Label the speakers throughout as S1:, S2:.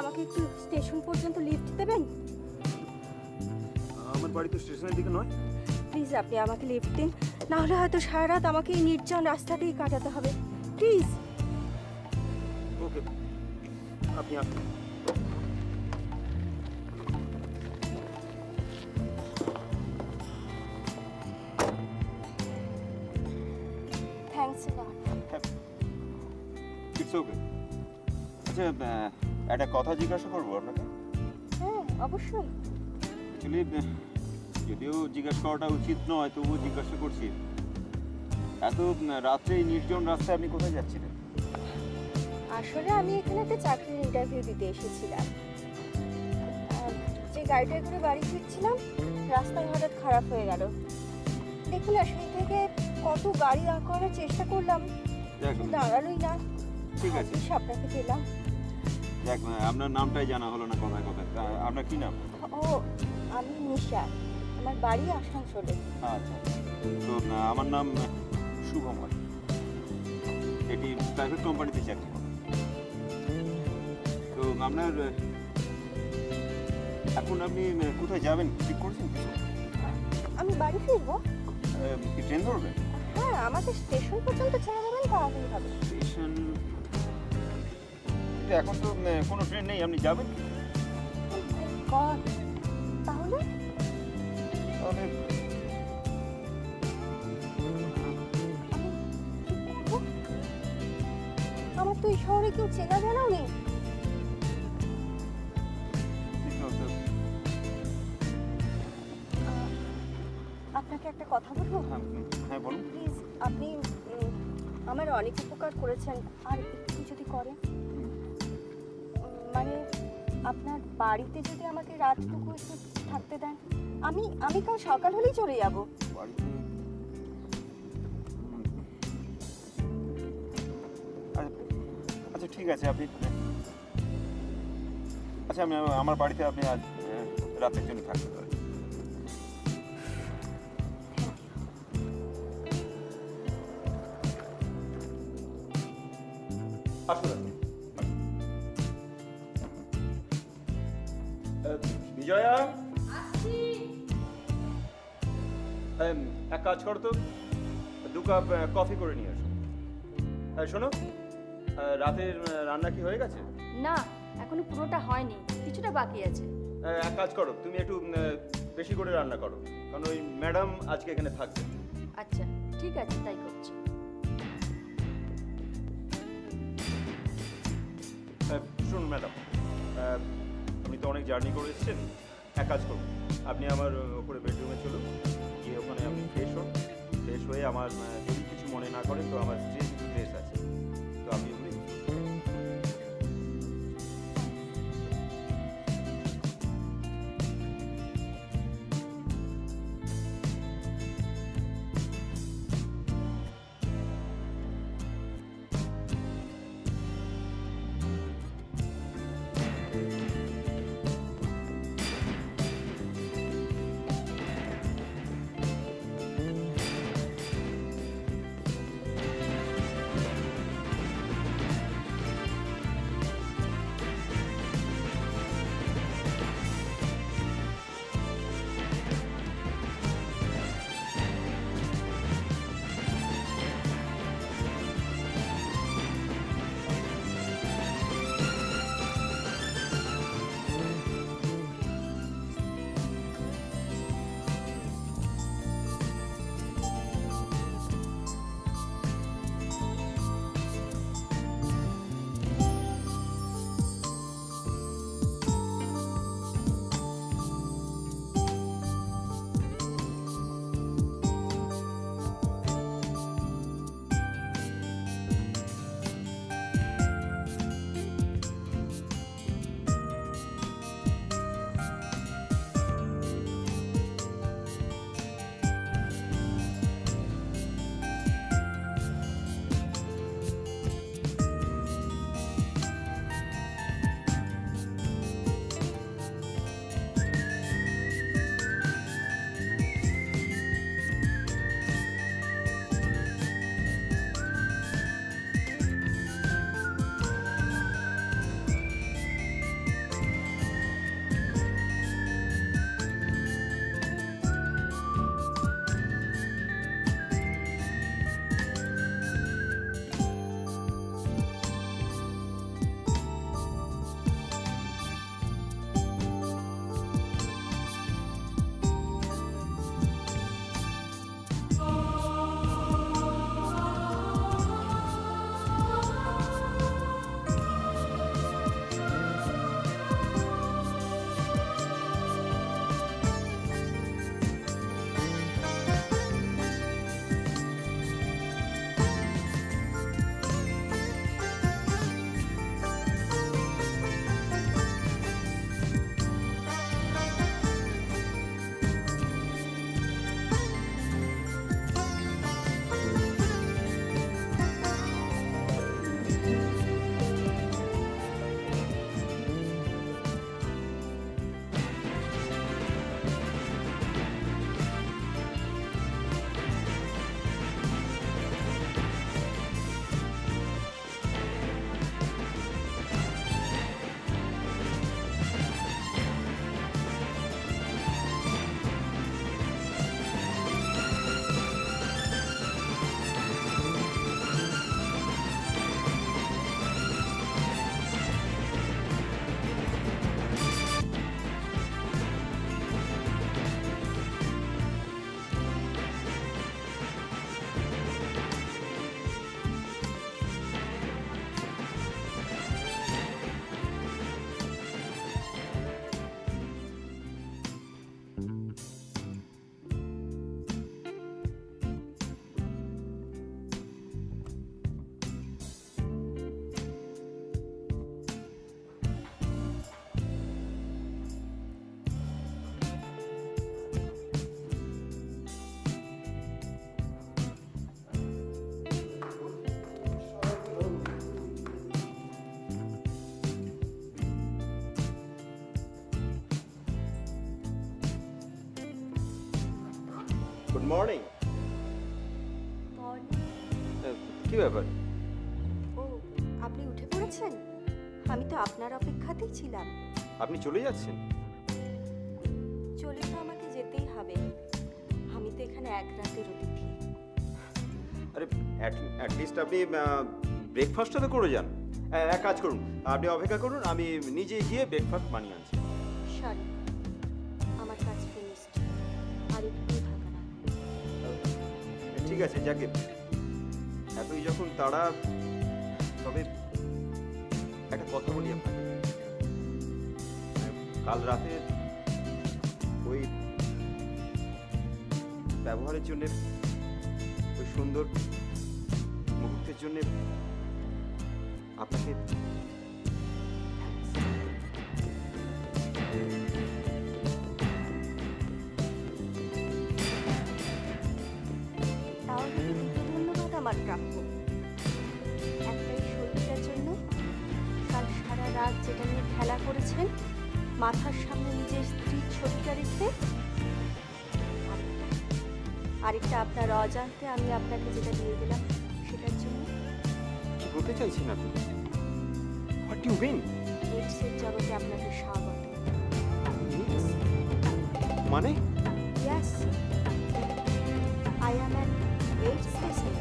S1: আমাকে একটু স্টেশন পর্যন্ত লিফট দেবেন?
S2: আমার বাড়ি তো স্টেশনের দিকে নয়।
S1: প্লিজ আপনি আমাকে লিফট দিন, না হলে হয়তো সারা রাত আমাকে এই নির্জন রাস্তাতেই কাটাতে হবে। প্লিজ।
S2: ওকে, আপনি আসুন।
S1: Thanks a lot.
S2: It's okay. আচ্ছা, একটা কথা জিজ্ঞাসা করবো আপনাকে।
S1: হ্যাঁ, অবশ্যই।
S2: অ্যাকচুয়ালি যদিও জিজ্ঞাসা করাটা উচিত নয়, তবুও জিজ্ঞাসা করছি। এত রাত্রে এই নির্জন রাস্তায় আপনি কোথায় যাচ্ছিলেন?
S1: আসলে আমি এখানে একটা চাকরির ইন্টারভিউ দিতে এসেছিলাম। যে গাড়িটায় করে বাড়ি ফিরছিলাম, রাস্তায় হঠাৎ খারাপ হয়ে গেল। দেখুন না, সেই থেকে কত গাড়ি দাঁড় করার চেষ্টা করলাম,
S2: দেখ,
S1: দাঁড়ালোই না।
S2: ঠিক আছে।
S1: ভাগ্যিস আপনাকে পেলাম।
S2: দেখ, আপনার নামটাই জানা হলো না কথায় কথায়। আপনার কি নাম?
S1: ও, আমি নিশা, আমার বাড়ি আসানসোলে।
S2: আচ্ছা, তো আমার নাম শুভময়। এটি প্রাইভেট কোম্পানিতে চাকরি করি। তো আপনার এখন আপনি কোথায় যাবেন ঠিক করছেন কিছু?
S1: আমি বাড়ি ফিরবো।
S2: কি ট্রেন ধরবেন?
S1: হ্যাঁ, আমাকে স্টেশন পর্যন্ত ছেড়ে দেবেন তাহলেই হবে।
S2: স্টেশন? কিন্তু এখন তো কোনো ট্রেন নেই, আপনি যাবেন কি?
S1: গড, তাহলে
S2: তাহলে
S1: আমি কি করবো? আমার তো এই শহরে কেউ চেনা জানাও নেই।
S2: কিছু হতো।
S1: আপনাকে একটা কথা বলবো?
S2: হ্যাঁ, বলুন।
S1: প্লিজ, আপনি আমার অনেক উপকার করেছেন, আর একটু যদি করেন। মানে আপনার বাড়িতে যদি আমাকে রাতটুকু একটু থাকতে দেন, আমি কাল সকাল হলেই চলে যাব।
S2: বাড়িতে? আচ্ছা, ঠিক আছে। আপনি আচ্ছা, আমি আমার বাড়িতে আপনি আজ রাতের জন্য থাকতে পারেন। আসুন। বিজয়া, এক কাজ করো তো, 2 কাপ কফি করে নিয়ে আসো। শোনো, রাতের রান্না কি হয়ে গেছে?
S3: না, এখনো পুরোটা হয়নি, কিছুটা বাকি আছে।
S2: এক কাজ করো, তুমি একটু বেশি করে রান্না করো, কারণ ওই ম্যাডাম আজকে এখানে থাকবে।
S3: আচ্ছা, ঠিক আছে, তাই করছি।
S2: শুনুন ম্যাডাম, আপনি তো অনেক জার্নি করে এসেছেন। এক কাজ করুন, আপনি আমার ওপরে বেডরুমে চলুন, গিয়ে ওখানে আপনি ফ্রেশ হন। ফ্রেশ হয়ে আমার যদি কিছু মনে না করেন তো আমার স্ত্রীর কিছু ড্রেস আছে, তো আপনি ওগুলো use করুন। Good morning. কি ব্যাপার?
S1: ও, আপনি উঠে পড়েছেন? আমি তো আপনার অপেক্ষাতেই ছিলাম।
S2: আপনি চলে যাচ্ছেন?
S1: চলে তো আমাকে যেতেই হবে, আমি তো এখানে এক রাতের অতিথি।
S2: আরে অ্যাটলিস্ট আপনি ব্রেকফাস্টটা তো করে যান। এক কাজ করুন, আপনি অপেক্ষা করুন, আমি নিজে গিয়ে ব্রেকফাস্ট বানিয়ে আনছি।
S1: সরি, আমার কাজ ফিনিশড, আর একটু থাকা না।
S2: ঠিক আছে, যাকে এতই যখন তারা, তবে একটা কথা বলি আপনাকে। কাল রাতে ওই ব্যবহারের জন্যে, ওই সুন্দর মুহূর্তের জন্যে আপনাকে
S1: তাহলে কি দুটো ধন্যবাদ আমার প্রাপ্য। একটাই শরীরটার জন্য, কাল সারা রাত যেটা নিয়ে খেলা করেছেন, মাথার সামনে নিজের স্ত্রীর ছবিটা রেখে। আরেকটা আপনার অজান্তে আমি আপনাকে যেটা দিয়ে গেলাম, সেটার জন্য।
S2: কি বলতে চাইছেন আপনি? What do you mean?
S1: এইডসের জগতে আপনাকে স্বাগত।
S2: মানে?
S1: Yes, I am an AIDS patient.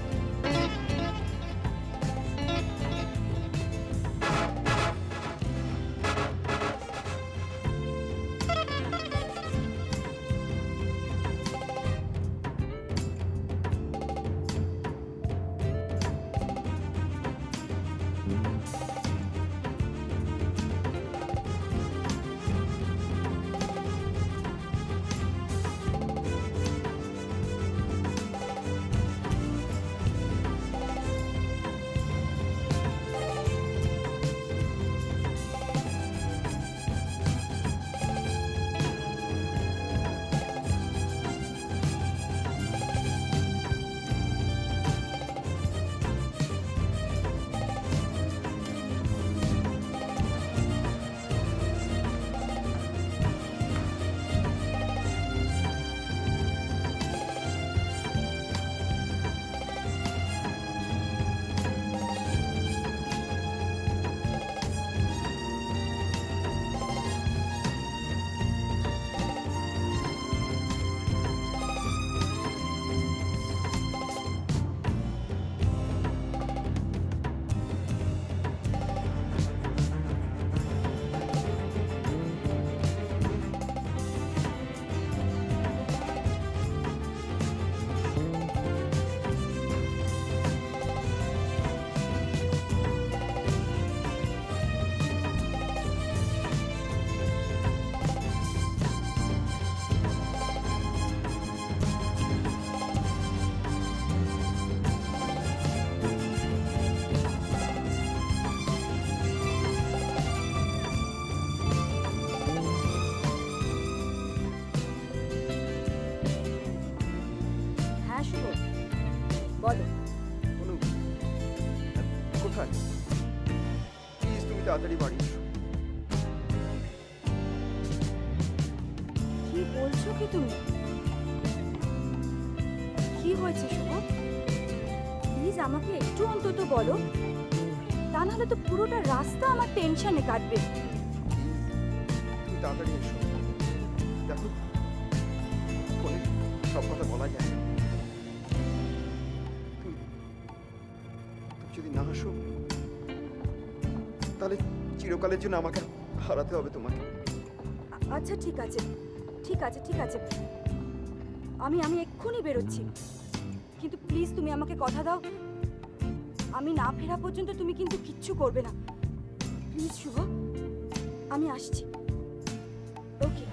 S3: হ্যাঁ শুভ, বলো।
S2: অনু, কোথায়? প্লিজ তুমি তাড়াতাড়ি বাড়ি এসো।
S3: কি বলছো কি তুমি? কি হয়েছে শুভ? প্লিজ আমাকে একটু অন্তত বলো, তা নাহলে তো পুরোটা রাস্তা আমার টেনশনে কাটবে।
S2: তুমি তাড়াতাড়ি এসো। দেখো, ফোনে সব কথা বলা যায় না। তুমি যদি না আসো, তাহলে চিরকালের জন্য আমাকে হারাতে হবে তোমাকে।
S3: আচ্ছা ঠিক আছে, ঠিক আছে, ঠিক আছে, আমি এক্ষুনি বেরোচ্ছি, কিন্তু প্লিজ তুমি আমাকে কথা দাও, আমি না ফেরা পর্যন্ত তুমি কিন্তু কিচ্ছু করবে না। প্লিজ শুভ, আমি আসছি। ওকে।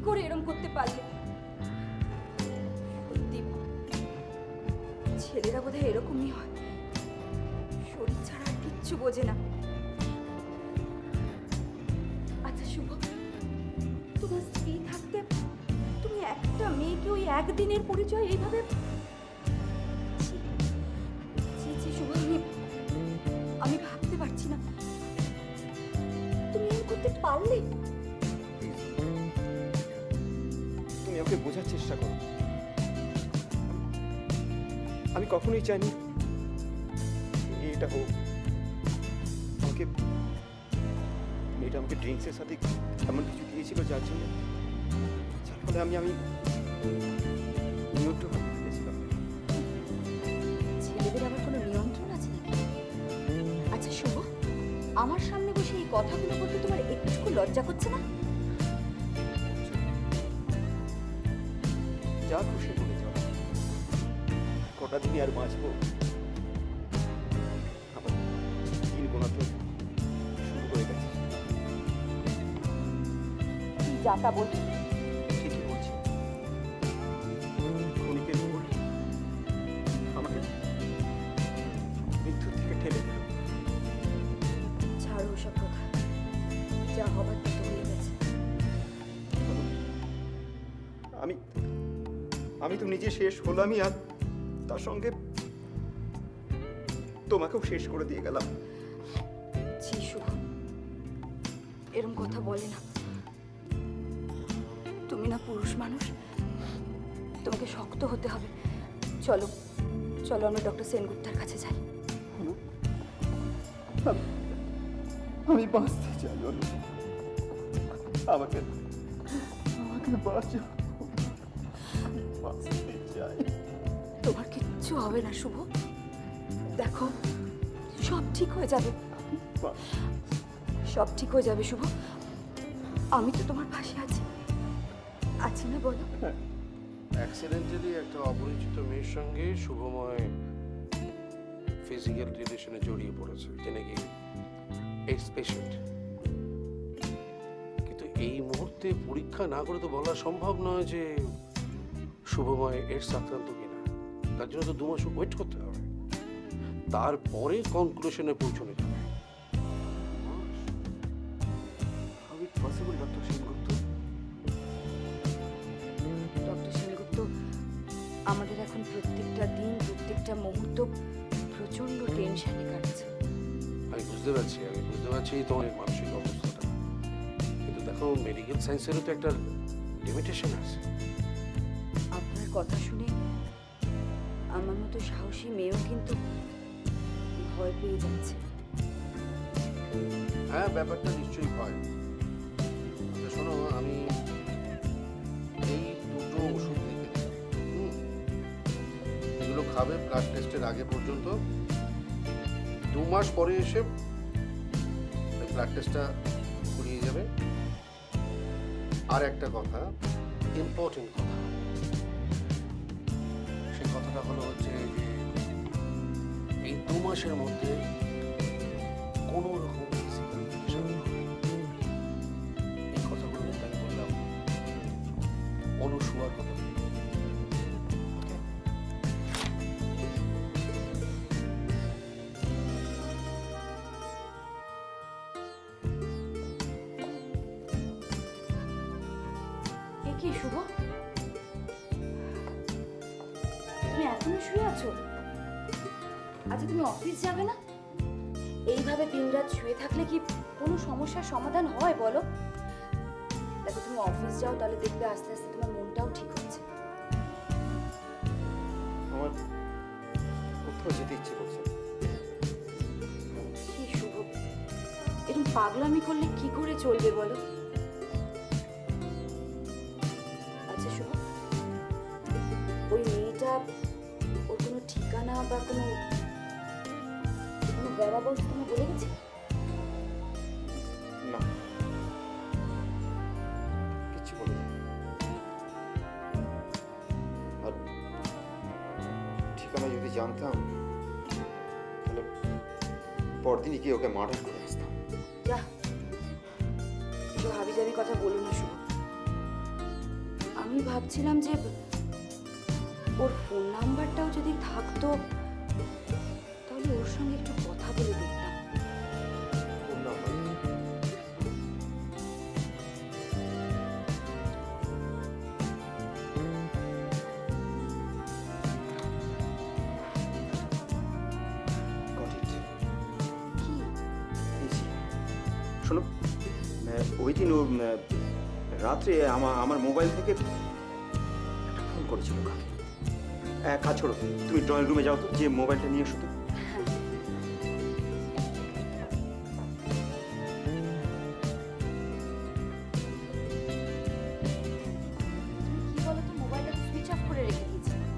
S3: করে এরম করতে পারলে? সত্যি ছেলেরা বোধহয় এরকমই হয়, শরীর ছাড়া আর কিচ্ছু বোঝে না। আচ্ছা শুভ, তোমার স্ত্রী থাকতে তুমি একটা মেয়েকে ওই একদিনের পরিচয় এইভাবে, ছি, ছি, ছি, শুভ, আমি ভাবতে পারছি না তুমি এমন করতে পারলে।
S4: তুমি ওকে বোঝার চেষ্টা করো। আমি কখনোই চাইনি এটা হোক। মেয়েটা আমাকে ড্রিঙ্কসের সাথে এমন কিছু দিয়েছিল যার ফলে আমি নিয়ন্ত্রণ হারিয়ে ফেলেছিলাম।
S3: ছেলেদের আবার কোনো নিয়ন্ত্রণ আছে নাকি? আচ্ছা শুভ, আমার সামনে বসে এই কথাগুলো বলতে তোমার একটুকু লজ্জা করছে না?
S4: যা খুশি বলে যাও, কটা দিনই আর বাঁচবো। আমার দিন গোনা তো শুরু হয়ে গেছে।
S3: তুই যা তা বলছি।
S4: ঠিকই বলছি, ক্ষণিকের ভুল আমাকে মৃত্যুর থেকে ঠেলে দিল।
S3: ছাড়ো ওসব কথা, যা হবার তা তো হয়ে গেছে।
S4: আমি তো নিজে শেষ হলামই, আর তার সঙ্গে তোমাকেও শেষ করে দিয়ে গেলাম।
S3: ছি শুভ, এরম কথা বলে না। তুমি না পুরুষ মানুষ, তোমাকে শক্ত হতে হবে। চলো চলো, আমরা ডক্টর সেনগুপ্তার কাছে যাই।
S4: আমি বাঁচতে চাই, আমাকে বাঁচাও, বাঁচতে চাই।
S3: তোমার কিচ্ছু হবে না শুভ, দেখো সব ঠিক হয়ে যাবে, সব ঠিক হয়ে যাবে শুভ। আমি তো তোমার পাশে আছি, আছি না বলো?
S5: অ্যাক্সিডেন্টালি একটা অপরিচিত মেয়ের সঙ্গে শুভময় ফিজিক্যাল রিলেশনে জড়িয়ে পড়েছে, যে নাকি এইডস পেশেন্ট। কিন্তু এই মুহূর্তে পরীক্ষা না করে তো বলা সম্ভব নয় যে শুভময় এইডস আক্রান্ত কিনা। তার জন্য তো 2 মাস ওয়েট করতে হবে, তারপরে কনক্লুশনে পৌঁছানো যাবে।
S4: How it possible, doctor Sengupta?
S3: Doctor Sengupta, আমাদের এখন প্রত্যেকটা দিন প্রত্যেকটা মুহূর্ত প্রচন্ড টেনশনে কাটছে।
S5: আমি বুঝতে পারছি তোমার এই মানসিক অবস্থাটা, কিন্তু দেখো মেডিকেল সায়েন্সেরও তো একটা লিমিটেশন আছে।
S3: আপনার কথা শুনে আমার মতো সাহসী মেয়েও কিন্তু ভয় পেয়ে যাচ্ছে।
S5: হ্যাঁ, ব্যাপারটা নিশ্চয়ই হয়। আচ্ছা শোনো, আমি এই 2টো ওষুধ লিখে দিলাম, এগুলো খাবে ব্লাড টেস্টের আগে পর্যন্ত। 2 মাস পরে এসে ব্লাড টেস্টটা করিয়ে যাবে। আর একটা কথা, ইম্পর্টেন্ট কথা, সেই কথাটা হলো হচ্ছে যে এই 2 মাসের মধ্যে কোনো রকম physical relation নয়। এই কথাগুলো কিন্তু আমি বললাম অনুশোয়ার কথা।
S3: এ কি শুভ, তুমি এখনো শুয়ে আছো? আচ্ছা তুমি অফিস যাবে না? এইভাবে দিনরাত শুয়ে থাকলে কি কোনো সমস্যার সমাধান হয় বলো? দেখো তুমি অফিস যাও, তাহলে দেখবে আস্তে আস্তে তোমার মনটাও ঠিক হচ্ছে।
S4: আমার কোথাও যেতে ইচ্ছে করছে না।
S3: কি শুভ, এরকম পাগলামি করলে কি করে চলবে বলো? আচ্ছা শুভ, ওই মেয়েটা, ওর কোনো ঠিকানা বা কোনো whereabouts তুমি বলে গেছে?
S4: না, কিচ্ছু বলে যায়নি। আর ঠিকানা যদি জানতাম তাহলে পরদিনই গিয়ে ওকে মার্ডার করে আসতাম।
S3: যা, এসব হাবিজাবি কথা বলো না শুভ। আমি ভাবছিলাম যে ওর ফোন নাম্বারটাও যদি থাকতো তাহলে ওর সঙ্গে একটু কথা বলে দেখতাম।
S5: Phone number
S2: got it.
S3: কি?
S2: শোনো, ওই দিন ও রাত্রে আমার মোবাইল থেকে একটা ফোন করেছিল কাকে। এক কাজ করো, তুমি ড্রয়িং রুমে যাও তো, যে মোবাইলটা নিয়ে এসো তো।
S3: হ্যাঁ, তুমি কি বলো তো, মোবাইলটা সুইচ অফ করে রেখে দিয়েছি। পেলে?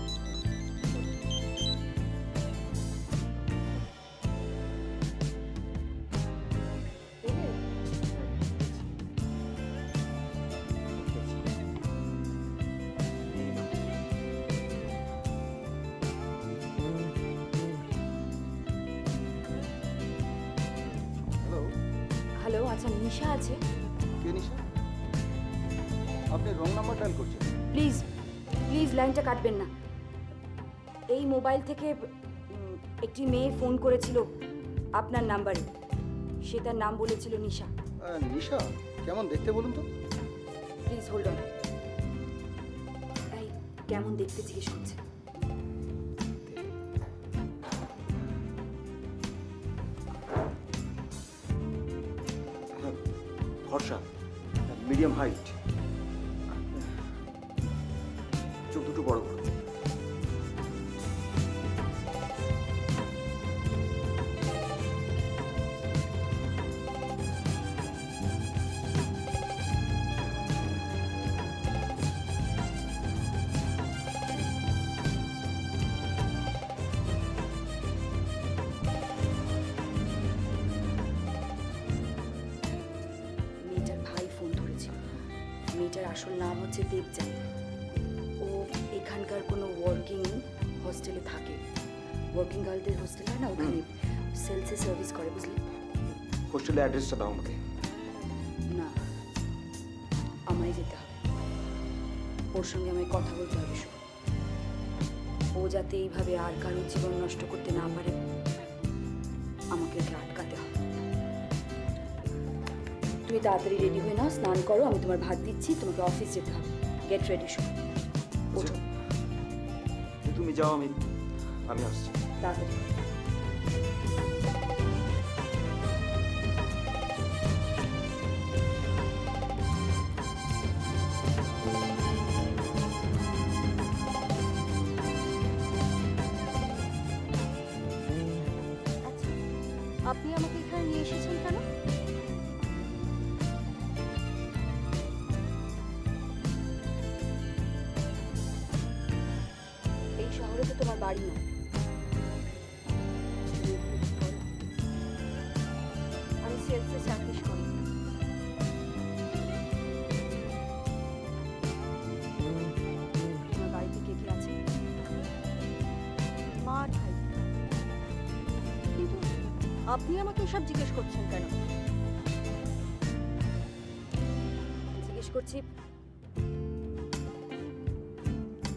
S6: হ্যালো,
S3: হ্যালো, আচ্ছা নিশা আছে?
S6: কে নিশা? আপনি রং নাম্বার ডায়াল করছেন।
S3: প্লিজ প্লিজ লাইনটা কাটবেন না। এই মোবাইল থেকে একটি মেয়ে ফোন করেছিল আপনার নাম্বারে। সে তার নাম বলেছিল নিশা।
S6: নিশা কেমন দেখতে বলুন তো?
S3: Please hold on. এই কেমন দেখতে জিজ্ঞেস করছে।
S2: ভরসা, মিডিয়াম হাইট, চোখ দুটো বড় বড়।
S3: মেয়েটার ভাই ফোন ধরেছিল। মেয়েটার আসল নাম হচ্ছে দেবযানী। ও এখানকার কোনো ওয়ার্কিং হস্টেলে থাকে। ওয়ার্কিং গার্লদের হোস্টেল হয় না, ওখানে সেলসে সার্ভিস করে, বুঝলি?
S2: হোস্টেলের অ্যাড্রেসটা দাও আমাকে।
S3: না, আমায় যেতে হবে। ওর সঙ্গে আমায় কথা বলতে হবে শুধু। ও যাতে এইভাবে আর কারোর জীবন নষ্ট করতে না পারে, আমাকে ওকে আটকাতে হবে। তুমি তাড়াতাড়ি রেডি হয়ে নাও, স্নান করো, আমি তোমার ভাত দিচ্ছি, তোমাকে অফিস যেতে হবে। গেট রেডি শুধু। ওঠো
S2: তুমি যাও, আমি আসছি।
S3: তাড়াতাড়ি।
S1: আচ্ছা, আপনি আমাকে এখানে নিয়ে এসেছেন কেন?
S3: এই শহরে তো তোমার বাড়ি না।
S1: আমি সেলসে চাকরি করি।
S3: তোমার বাড়িতে কে কে আছে?
S1: মা আর ভাই। কিন্তু আপনি আমাকে এসব জিজ্ঞেস করছেন কেন?
S3: জিজ্ঞেস করছি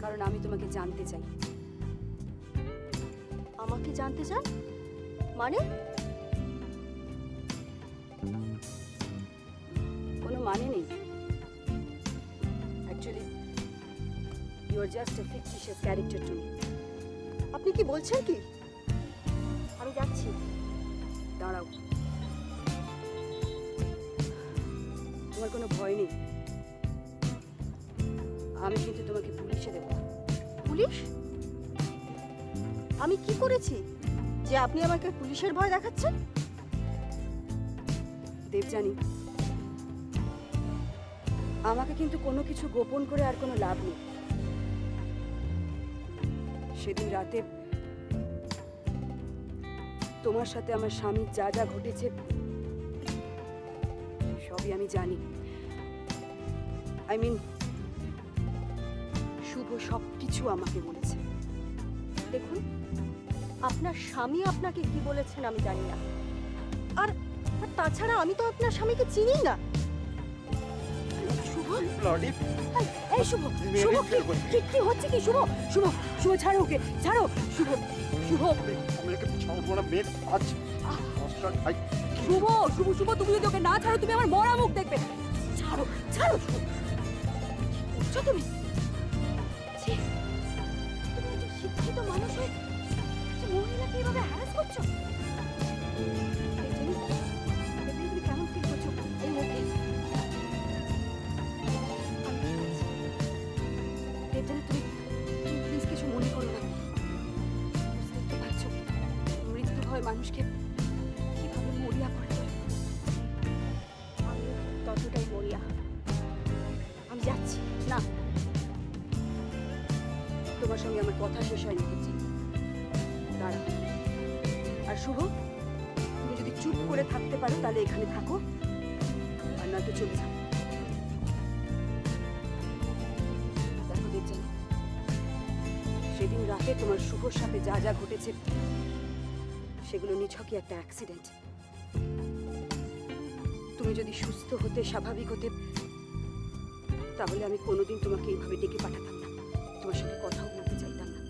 S3: কারণ আমি তোমাকে জানতে চাই।
S1: আমাকে জানতে চান? মানে?
S3: কোনো মানে নেই। Actually you are just a fictitious character to me.
S1: আপনি কি বলছেন কি? আমি যাচ্ছি।
S3: দাঁড়াও, তোমার কোনো ভয় নেই। আমি কিন্তু তোমাকে পুলিশে দেবো।
S1: পুলিশ? আমি কি করেছি যে আপনি আমাকে পুলিশের ভয় দেখাচ্ছেন?
S3: দেবযানী, আমাকে কিন্তু কোনো কিছু গোপন করে আর কোনো লাভ নেই। সেদিন রাতে তোমার সাথে আমার স্বামীর যা যা ঘটেছে সবই আমি জানি। আই মিন, শুভ সব কিছু আমাকে বলেছে।
S1: দেখুন, আপনার স্বামী আপনাকে কি বলেছেন আমি জানি না। আর তাছাড়া আমি তো আপনার স্বামীকে চিনি না।
S3: শুভ
S4: ব্লাডি
S3: এই শুভ, শুভ কি হচ্ছে কি শুভ? শুভ, শুভ ছাড়ো ওকে, ছাড়ো শুভ, শুভ,
S4: আমাকে ছাড়বো না মেয়ে আজ
S3: শুভ, শুভ, শুভ, তুমি যদি ওকে না ছাড়ো তুমি আমার মরা মুখ দেখবে। ছাড়ো, ছাড়ো শুভ। কি করছো তুমি? ছি, তুমি একজন শিক্ষিত মানুষ হয়ে একটা মহিলাকে এভাবে হ্যারাস করছো? দেবযানী, দেবযানী, তুমি কেমন ফিল করছো এই মুহূর্তে? দেবযানী, তুমি প্লিজ কিছু মনে করো না। বুঝতেই তো পারছো মৃত্যু হয় মানুষকে কিভাবে মরিয়া করে তোলে। আমিও ততটাই মরিয়া। আমি যাচ্ছি না, তোমার সঙ্গে আমার কথা শেষ হয়নি হচ্ছে। দাঁড়া। আর শুভ, তুমি যদি চুপ করে থাকতে পারো তাহলে এখানে থাকো, আর না তো চলে যাও। দেখো দেবযানী, সেদিন রাতে তোমার শুভর সাথে যা যা ঘটেছে সেগুলো নিছকই একটা অ্যাক্সিডেন্ট। তুমি যদি সুস্থ হতে, স্বাভাবিক হতে, তাহলে আমি কোনোদিন তোমাকে এইভাবে ডেকে পাঠাতাম না, তোমার সাথে কথাও বলতে চাইতাম না।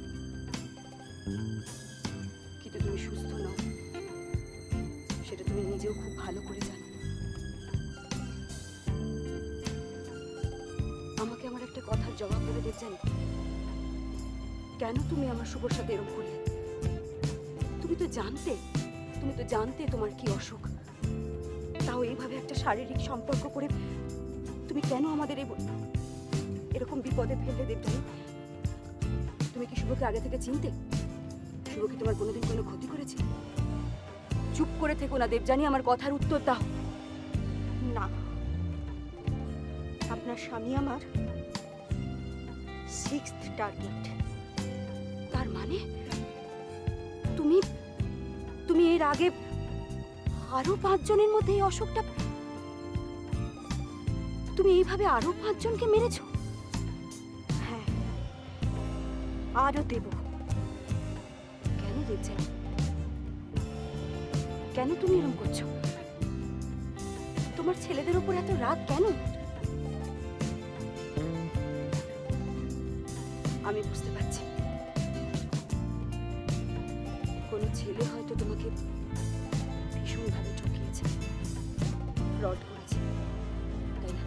S3: কিন্তু তুমি সুস্থ নও, সেটা তুমি নিজেও খুব ভালো করে জানো। আমাকে আমার একটা কথার জবাব দেবে দেবযানী, কেন তুমি আমার শুভর সাথে এরকম করলে? তুমি তো জানতে তোমার কি অসুখ, তাও এইভাবে একটা শারীরিক সম্পর্ক করে তুমি কেন আমাদের এরকম বিপদে ফেললে দেবযানী? তুমি কি শুভকে আগে থেকে চিনতে? শুভ কি তোমার কোনোদিন কোনো ক্ষতি করেছে? চুপ করে থেকো না দেবযানী, আমার কথার উত্তর দাও।
S1: না, আপনার স্বামী আমার 6th টার্গেট।
S3: তার মানে তুমি তুমি এর আগে আরো 5 জনের মধ্যে এই অসুখটা, তুমি এইভাবে আরো 5 জনকে মেরেছো?
S1: হ্যাঁ, আরও দেব।
S3: কেন দেবযানী, কেন তুমি এরকম করছো? তোমার ছেলেদের উপর এত রাগ কেন? আমি বুঝতে পারছি, কোনো ছেলে হয়তো তোমাকে ভীষণভাবে ঠকিয়েছে, ফ্রড করেছে, তাই না?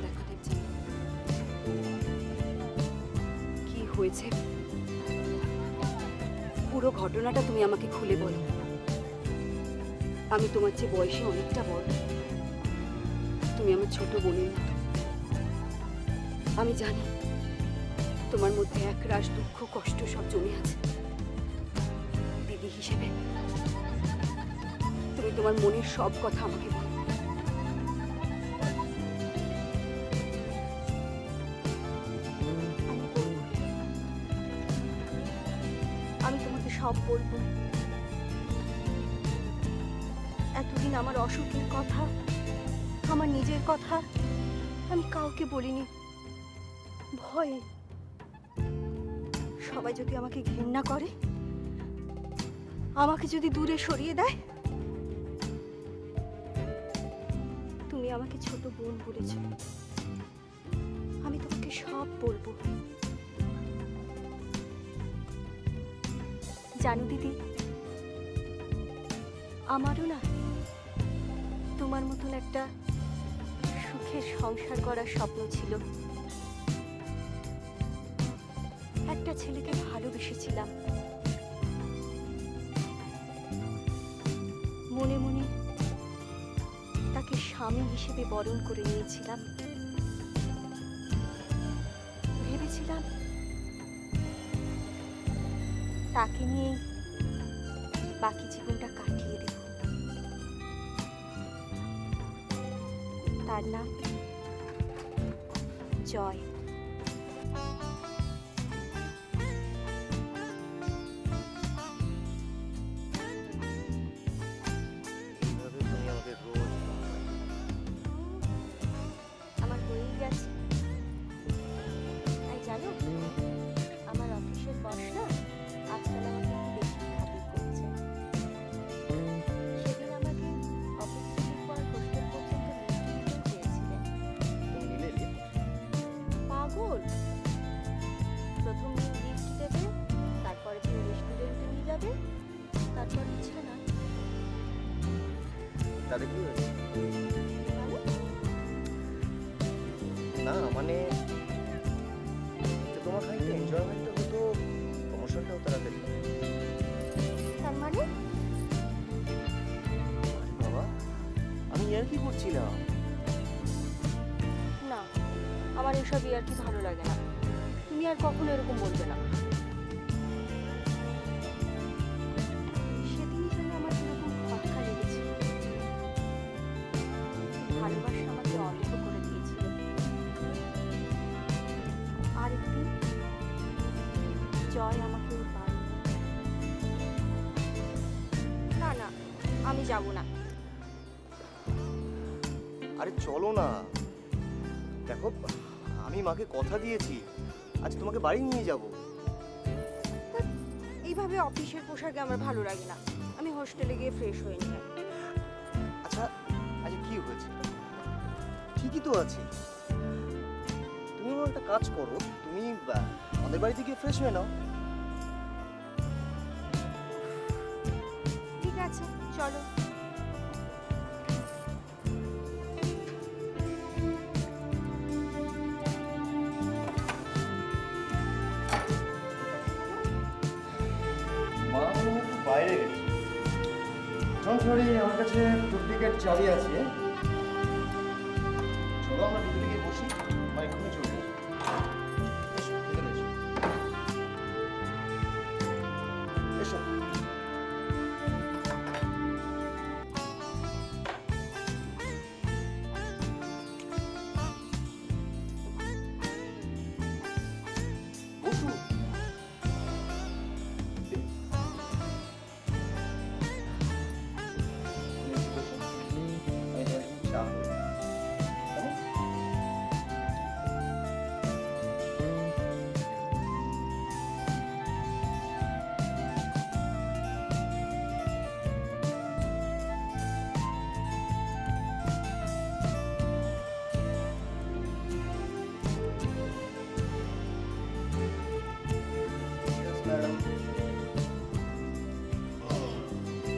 S3: দেখো দেবযানী, কি হয়েছে পুরো ঘটনাটা তুমি আমাকে খুলে বলো। আমি তোমার চেয়ে বয়সে অনেকটা বড়, তুমি আমার ছোট বোনের মতো। আমি জানি তোমার মধ্যে একরাশ দুঃখ, কষ্ট সব জমে আছে। দিদি হিসেবে তুমি তোমার মনের সব কথা আমাকে বলো।
S1: আমি তোমাকে সব বলবো। এতদিন আমার অসুখের কথা, আমার নিজের কথা আমি কাউকে বলিনি, ভয়ে। সবাই যদি আমাকে ঘৃণা করে, আমাকে যদি দূরে সরিয়ে দেয়। তুমি আমাকে ছোট বোন বলেছ, আমি তোমাকে সব বলবো। জানো দিদি, আমারও না তোমার মতন একটা সুখের সংসার করার স্বপ্ন ছিল। একটা ছেলেকে ভালোবেসেছিলাম, মনে মনে তাকে স্বামী হিসেবে বরণ করে নিয়েছিলাম। ভেবেছিলাম তাকে নিয়েই বাকি জীবনটা কাটিয়ে দেব। তার নাম জয়। আমার হয়েই গেছে। তাই জানো, আমার অফিসের বস না আজকাল আমাকে একটু বেশি খাতির করছে। সেদিন আমাকে অফিস ছুটির পর হোস্টেল পর্যন্ত নিয়ে
S6: তাতে কি হয়েছে? না মানে তোমার খানিকটা এনজয়মেন্টটা হতো, প্রমোশনটাও তাড়াতাড়ি।
S1: তার মানে
S6: বাবা, আমি আর কি করছিলাম?
S1: না, আমার এসব আর কি ভালো লাগে না। তুমি আর কখনো এরকম বলবে না। সেদিনই যেন আমার কিরকম খটকা লেগেছিল। ভালোবাসা আমাকে অন্ধ করে দিয়েছিল। আরেকদিন জয় আমাকে ওর বাড়ি নিয়ে গেল। না না, আমি যাব না।
S6: আরে চলো না, দেখো আমি মাকে কথা দিয়েছি আজ তোমাকে বাড়ি নিয়ে যাব।
S1: এইভাবে অফিসের পোশাকে আমার ভালো লাগে না। আমি হোস্টেলে গিয়ে ফ্রেশ হয়ে নিই।
S6: আচ্ছা আচ্ছা কি হয়েছে? ঠিকই তো আছে। তুমি আমার একটা কাজ করো, তুমি আমাদের বাড়িতে গিয়ে ফ্রেশ হয়ে নাও।
S1: ঠিক আছে, চলো।
S6: মা মনে হয় একটু বাইরে গেছে। সরি, আমার কাছে ডুপ্লিকেট চাবি আছে। চলো আমরা ভিতরে গিয়ে বসি, মা এক্ষুনি চলে আসবে। এসো, ভিতরে এসো। এসো। বসো।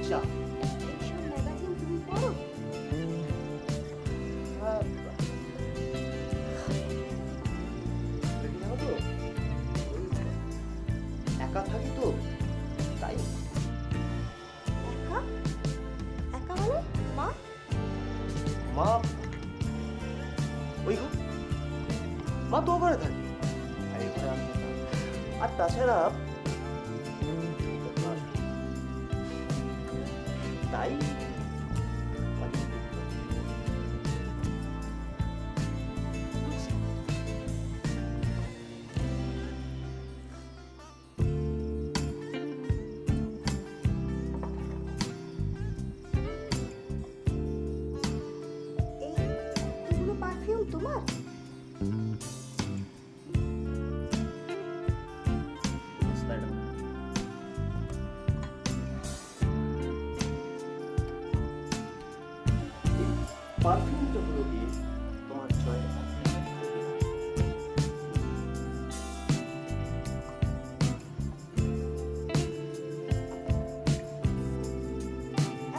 S6: চা।
S1: এইসব ম্যাগাজিন তুমি পড়ো?
S6: জানো তো, একা থাকি তো তাই।
S1: একা? একা মানে? মা?
S6: মা ওই মা তো ওখানে থাকে আর এখানে আমি থাকি। আর তাছাড়া তাই
S1: এগুলো পারফিউম তোমার?
S6: ম্যাডাম পারফিউমটা হলো দিয়ে তোমার চয়েস।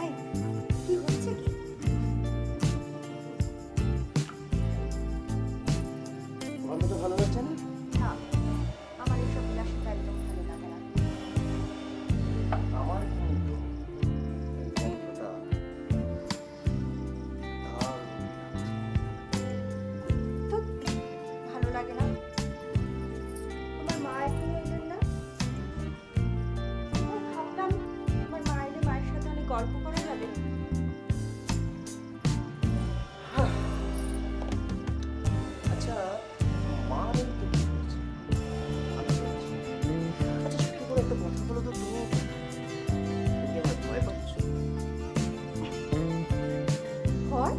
S1: এই, কি হচ্ছে কি?
S6: তোমার মতো ভালো লাগছে না?
S1: না, আমার এসব বিলাসিতা একদম ভালো লাগে না।
S6: আমার কিন্তু এই গন্ধটা দারুণ।
S1: তো ভালো লাগে না? তোমার মা এখনো এলেন না? আমি ভাবলাম তোমার মা এলে মায়ের সাথে অনেক গল্প করা যাবে।
S6: আচ্ছা মা আর তো কি করছে? আমি করছি। আচ্ছা সত্যি করে একটা কথা বলো তো, তুমি কি আমার ভয় পাচ্ছ?
S1: ভয়?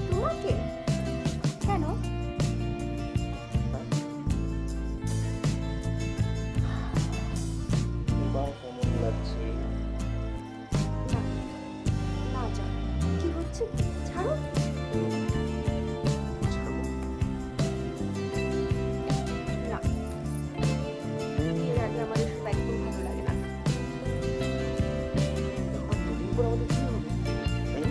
S1: তোমাকে? কেন?
S6: এবার কেমন লাগছে?
S1: না, না যাও। কি হচ্ছে? ছাড়ো।
S6: ছাড়বো।
S1: না, বিয়ের আগে আমার এসব একদম ভালো লাগে না।
S6: এখন দুদিন পর আমাদের কি হবে, তাই না?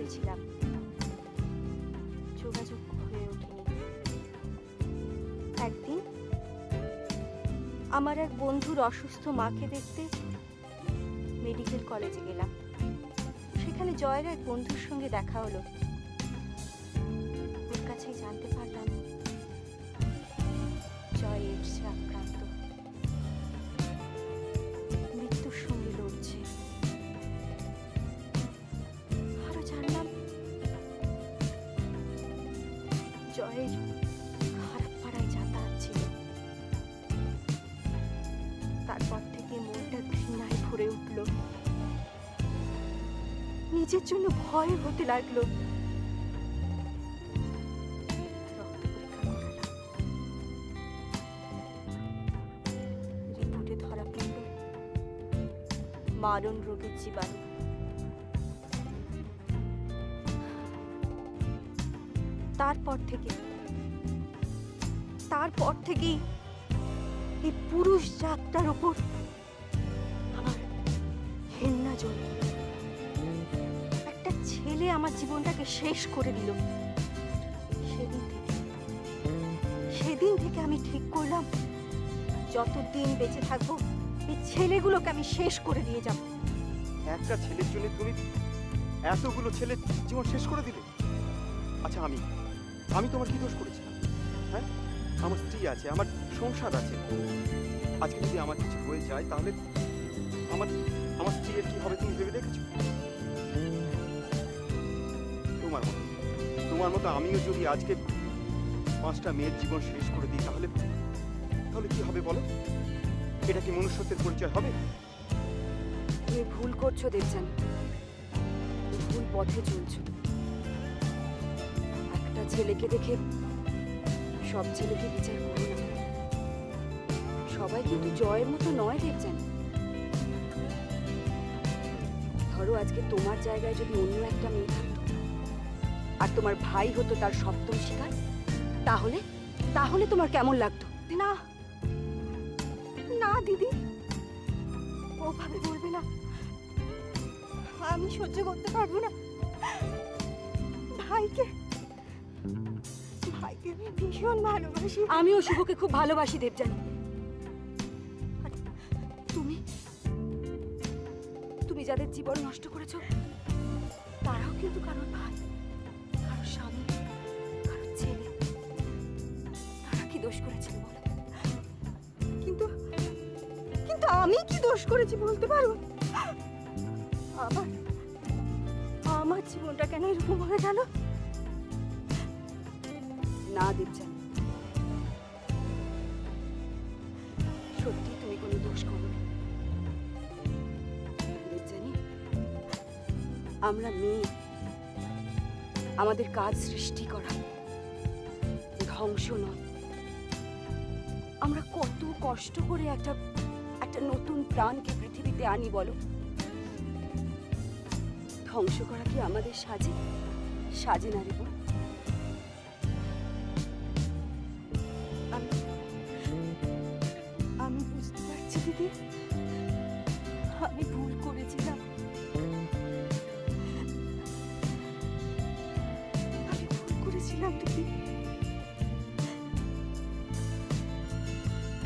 S1: করেছিলাম, যোগাযোগ হয়ে ওঠেনি। একদিন আমার এক বন্ধুর অসুস্থ মাকে দেখতে মেডিকেল কলেজে গেলাম। সেখানে জয়ের এক বন্ধুর সঙ্গে দেখা হলো। ওর কাছেই জানতে পারলাম জয় এইডসে আক্রান্ত, মৃত্যুর সঙ্গে লড়ছে। আরো জানলাম জয়ের খারাপ পাড়ায় যাতায়াত ছিল। তারপর থেকে মনটা ঘৃণায় ভরে উঠল, নিজের জন্য ভয় হতে লাগলো। রক্ত পরীক্ষা করালাম, রিপোর্টে ধরা পড়ল মারণ রোগের জীবাণু। তারপর থেকেই এই পুরুষ জাতটার ওপর আমার ঘেন্না জন্ম। একটা ছেলে আমার জীবনটাকে শেষ করে দিল। সেদিন থেকে আমি ঠিক করলাম যতদিন বেঁচে থাকবো এই ছেলেগুলোকে আমি শেষ করে দিয়ে যাব।
S2: একটা ছেলের জন্য তুমি এতগুলো ছেলের জীবন শেষ করে দিলে? আচ্ছা, আমি তোমার কি দোষ করেছিলাম? হ্যাঁ, আমার স্ত্রী আছে, আমার সংসার আছে। আজকে যদি আমার কিছু হয়ে যায় তাহলে আমার স্ত্রীর কি হবে তুমি ভেবে দেখেছো? তোমার মতো আমিও যদি আজকে 5টা মেয়ের জীবন শেষ করে দিই তাহলে কি হবে বলো? এটা কি মনুষ্যত্বের পরিচয় হবে?
S3: তুমি ভুল করছো দেবযানী, ভুল পথে চলছো। একটা ছেলেকে দেখে সব ছেলেকে বিচার করো না। সবাই কিন্তু জয়ের মতো নয় দেবযানী। ধরো আজকে তোমার জায়গায় যদি অন্য একটা মেয়ে থাকতো আর তোমার ভাই হতো তার 7ম শিকার, তাহলে তোমার কেমন লাগতো?
S1: না না দিদি, ওভাবে বলবে না, আমি সহ্য করতে পারবো না। ভাইকে আমি ভীষণ ভালোবাসি।
S3: আমিও শুভকে খুব ভালোবাসি দেবযানী। তুমি যাদের জীবন নষ্ট করেছো তারাও কিন্তু কারোর ভাই, কারোর স্বামী, কারোর ছেলে। তারা কি দোষ করেছিল বলো?
S1: কিন্তু আমি কি দোষ করেছি বলতে পারো? আমার জীবনটা কেন এরকম হয়ে গেল?
S3: না দেবযানী, সত্যি তুমি কোনো দোষ করোনি। দেবযানী, আমরা মেয়ে, আমাদের কাজ সৃষ্টি করা, ধ্বংস নয়। আমরা কত কষ্ট করে একটা নতুন প্রাণকে পৃথিবীতে আনি বলো? ধ্বংস করা কি আমাদের সাজে না রে বোন?
S1: আমি বুঝতে পারছি দিদি, আমি ভুল করেছিলাম। দিদি,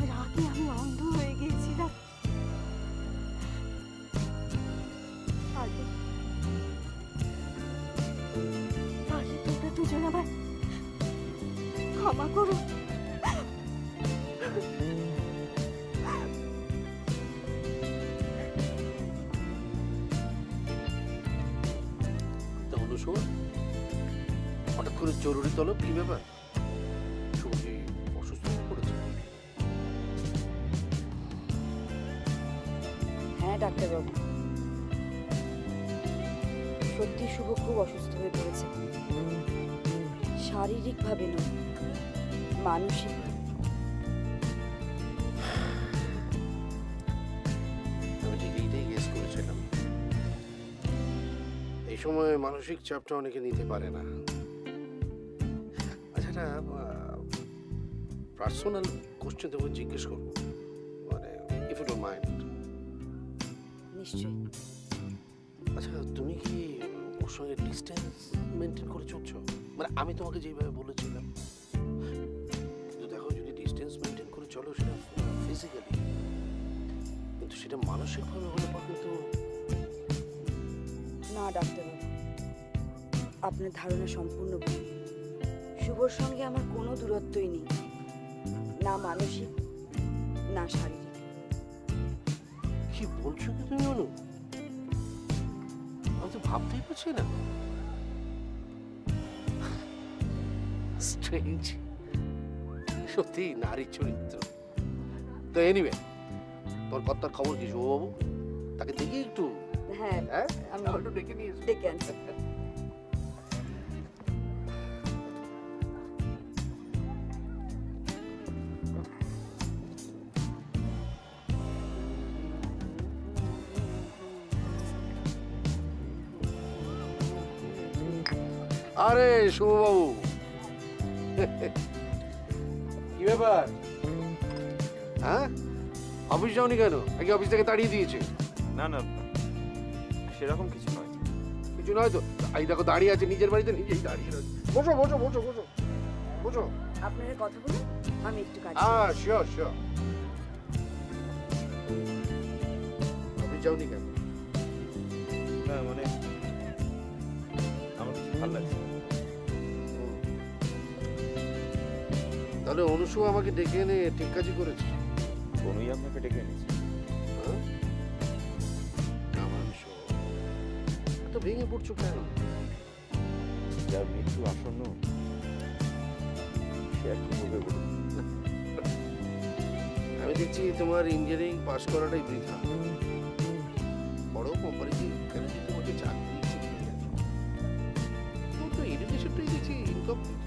S1: রাগে আমি অন্ধ হয়ে গিয়েছিলাম। আগে তোমরা দুজন আবার ক্ষমা করো।
S5: তাহলে শোন, হঠাৎ করে জরুরি তলব, কি ব্যাপার? শুভ কি অসুস্থ হয়ে পড়েছে?
S3: হ্যাঁ ডাক্তারবাবু, সত্যি শুভ খুব অসুস্থ হয়ে পড়েছে। শারীরিকভাবে নয়, মানসিক।
S5: আমি ঠিক এইটাই গেস করেছিলাম। এই সময় মানসিক চাপটা অনেকে নিতে পারে না। আচ্ছা, একটা পার্সোনাল কোশ্চেন তোমাকে জিজ্ঞেস করবো, মানে ইফ ইউ ডোন্ট মাইন্ড।
S3: নিশ্চয়ই।
S5: আচ্ছা, তুমি কি
S7: ওর সঙ্গে ডিস্টেন্স মেনটেন করে চলছো? মানে আমি তোমাকে যেভাবে বলেছিলাম, কিন্তু দেখো যদি ডিস্টেন্স মেনটেন করে চলো সেটা ফিজিক্যালি, কিন্তু সেটা মানসিকভাবে হলে পর কিন্তু
S3: না ডাক্তারবাবু, আপনার ধারণা সম্পূর্ণ ভুল। শুভর সঙ্গে আমার কোনো দূরত্বই নেই, না মানসিক না শারীরিক।
S7: কি বলছো কি তুমি অনু? আমি তো ভাবতেই পারছি না। স্ট্রেঞ্জ, সত্যি নারী চরিত্র। তো এনিওয়ে, তোর কর্তার খবর কি শুভবাবু? তাকে দেখি একটু।
S3: হ্যাঁ,
S7: হ্যাঁ,
S3: আমি
S7: একটু ডেকে নিয়ে এসো।
S3: ডেকে আনছি।
S7: আরে শুভবাবু, কি ব্যাপার? হ্যাঁ, অফিস যাওনি কেন? নাকি অফিস থেকে তাড়িয়ে দিয়েছে?
S2: না না, সেরকম কিছু নয়।
S7: কিছু নয় তো? এই দেখো দাঁড়িয়ে আছে নিজের বাড়িতে, নিজেই দাঁড়িয়ে রয়েছে। বসো বসো বসো বসো বসো।
S3: আপনারা কথা বলুন, আমি একটু কাজ
S7: শিওর শিওর। অফিস যাওনি কেন?
S2: না মানে আমার কিছু ভালো লাগছে না।
S7: তাহলে অনুসু আমাকে ডেকে এনে ঠিক কাজই করেছে।
S2: কোনোই আপনাকে ডেকে এনেছি।
S7: হ্যাঁ? আমার অনুসু, এত ভেঙে পড়ছো কেন?
S2: যার মৃত্যু আসন্ন সে আর কি করবে বলুন?
S7: আমি দেখছি তোমার ইঞ্জিনিয়ারিং পাশ করাটাই বৃথা। বড় কোম্পানিতে কেন যে তোমাকে চাকরি দিচ্ছে কি জানি? তোর তো এডুকেশনটাই দেখছি ইনকমপ্লিট।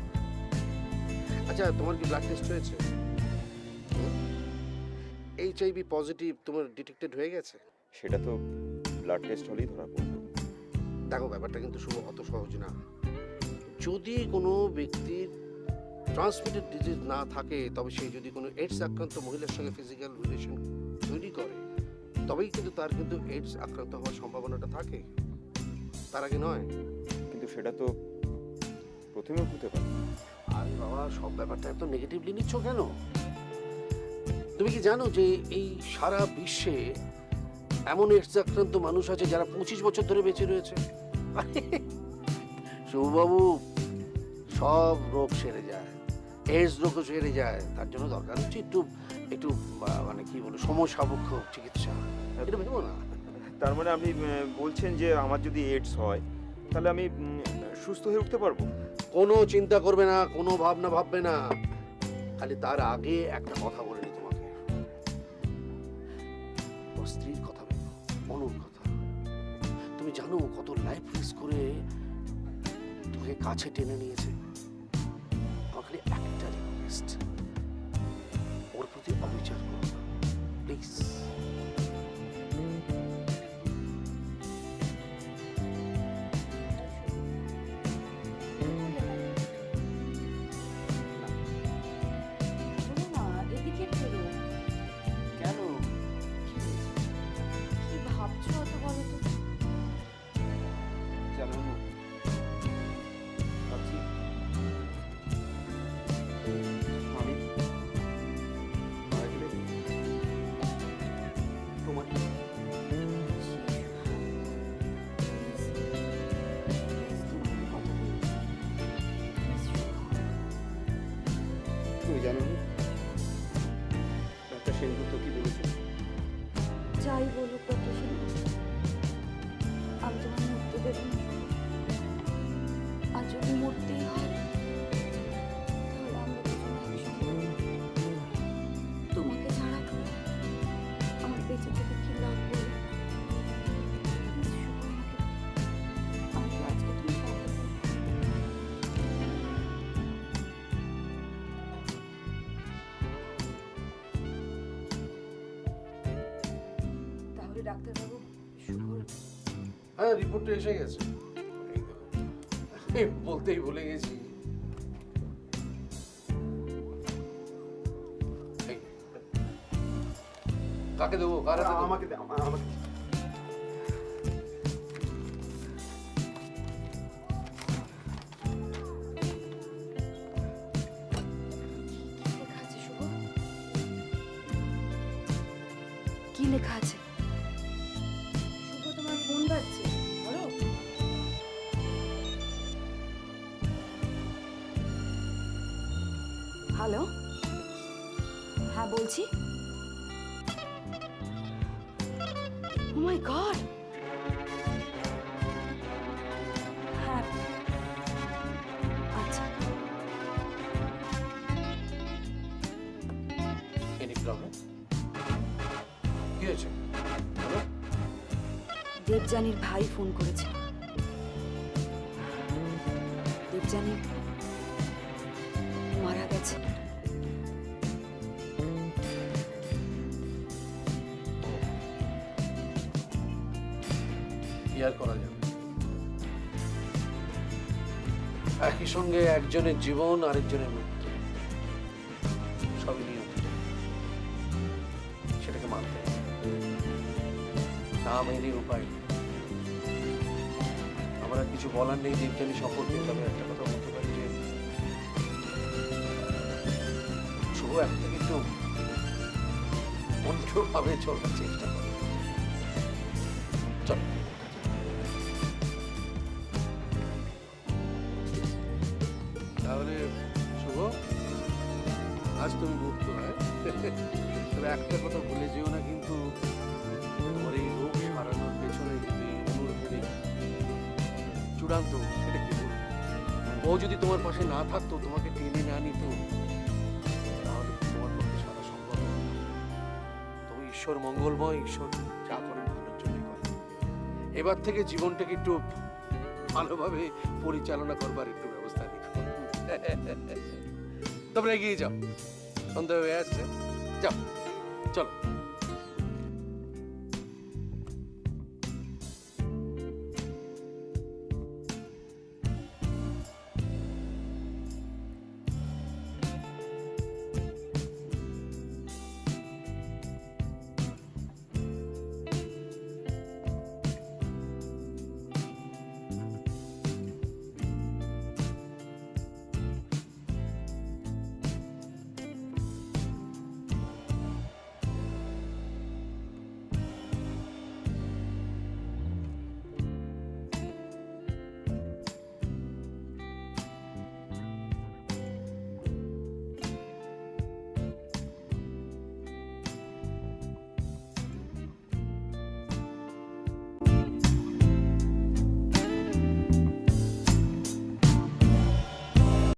S7: আচ্ছা, তোমার কি ব্লাড টেস্ট হয়েছে? HIV পজিটিভ তোমার ডিটেক্টেড হয়ে গেছে?
S2: সেটা তো ব্লাড টেস্ট হলেই ধরা পড়বে।
S7: দেখো, ব্যাপারটা কিন্তু শুভ অত সহজ না। যদি কোনো ব্যক্তির ট্রান্সমিটেড ডিজিজ না থাকে, তবে সে যদি কোনো এইডস আক্রান্ত মহিলার সঙ্গে ফিজিক্যাল রিলেশন তৈরি করে, তবেই কিন্তু তার কিন্তু এইডস আক্রান্ত হওয়ার সম্ভাবনাটা থাকে, তার আগে নয়।
S2: কিন্তু সেটা তো প্রথমেও হতে পারে।
S7: আর বাবা, সব ব্যাপারটা এত নেগেটিভলি নিচ্ছ কেন? তুমি কি জানো যে এই সারা বিশ্বে এমন এইডস আক্রান্ত মানুষ আছে যারা 25 বছর ধরে বেঁচে রয়েছে? শুভবাবু, সব রোগ সেরে যায়, এইডস রোগও সেরে যায়। তার জন্য দরকার হচ্ছে একটু একটু মানে কি বলে, সময় সাপেক্ষ চিকিৎসা। এটা ভেবো না।
S2: তার মানে আপনি বলছেন যে আমার যদি এইডস হয় তাহলে আমি সুস্থ হয়ে উঠতে পারবো?
S7: কোনো চিন্তা করবে না, কোনো ভাবনা ভাববে না। খালি তার আগে একটা কথা বলে নি তোমাকে। ওর স্ত্রীর কথা ভেবো, অনুর কথা। তুমি জানো কত লাইফ রিস্ক করে তোকে কাছে টেনে নিয়েছে। আমার খালি একটা রিকোয়েস্ট, ওর প্রতি অবিচার করো না, প্লিজ।
S3: বলো না, এদিকে ফেরো।
S6: কেন?
S3: কি ভাবছো অত বলো তো?
S6: জানো না, ভাবছি আমি মারা গেলে তোমার কি? তুমি জানো না ডাক্তার সেনগুপ্ত কি বলেছে?
S3: যাই বলুক ডক্টর সেন, আমি তোমার মরতে দেব না। আর যদি মরতেই হয় তাহলে আমরা দুজনে একসঙ্গে। তোমাকে ছাড়া আমার বেঁচে থেকে কি লাভ বলো? Please, শুভ, আমাকে আজকে তুমি কথা দিও। তাহলে ডাক্তারবাবু, শুভর
S7: হ্যাঁ, রিপোর্টটা এসে গেছে। এই বলতেই ভুলে গেছি। এই, কাকে দেবো? কার হাতে দেবো?
S6: আমাকে দে, আমাকে দে।
S3: লেখা আছে? শুভ, তোমার ফোন বাজছে, ধরো। হ্যালো, হ্যাঁ বলছি। ও মাই গড, হ্যাঁ আচ্ছা।
S7: Any problem? কি হয়েছে বলো।
S3: দেবযানীর ভাই ফোন করেছে। দেবযানী মারা গেছে।
S7: কি আর করা যাবে, একই সঙ্গে একজনের জীবন আরেকজনের মৃত্যু, সবই নিয়ম, সেটাকে মানতে হবে। না মেনে উপায় নেই। আমার আর কিছু বলার নেই দেবযানী সম্পর্কে, তবে একটা কথা বলতে পারি যে শুভ এখন থেকে একটু অন্যভাবে চলার চেষ্টা করে। চল। তাহলে শুভ, আজ তুমি মুক্ত, হ্যাঁ? তবে একটা কথা ভুলে যেও না কিন্তু, তোমার এই রোগ সারানোর পেছনে যদি অনুরোধের চূড়ান্ত, সেটা কি বলবো, ও যদি তোমার পাশে না থাকতো, তোমাকে টেনে না নিত, তাহলে তোমার পক্ষে সারা সম্ভব হতো না। তবে ঈশ্বর মঙ্গলময়, ঈশ্বর যা করেন ভালোর জন্যই করেন। এবার থেকে জীবনটাকে একটু ভালোভাবে পরিচালনা করবার একটু ব্যবস্থা দেখো। তোমরা এগিয়ে যাও, সন্ধ্যা হয়ে আসছে, যাও।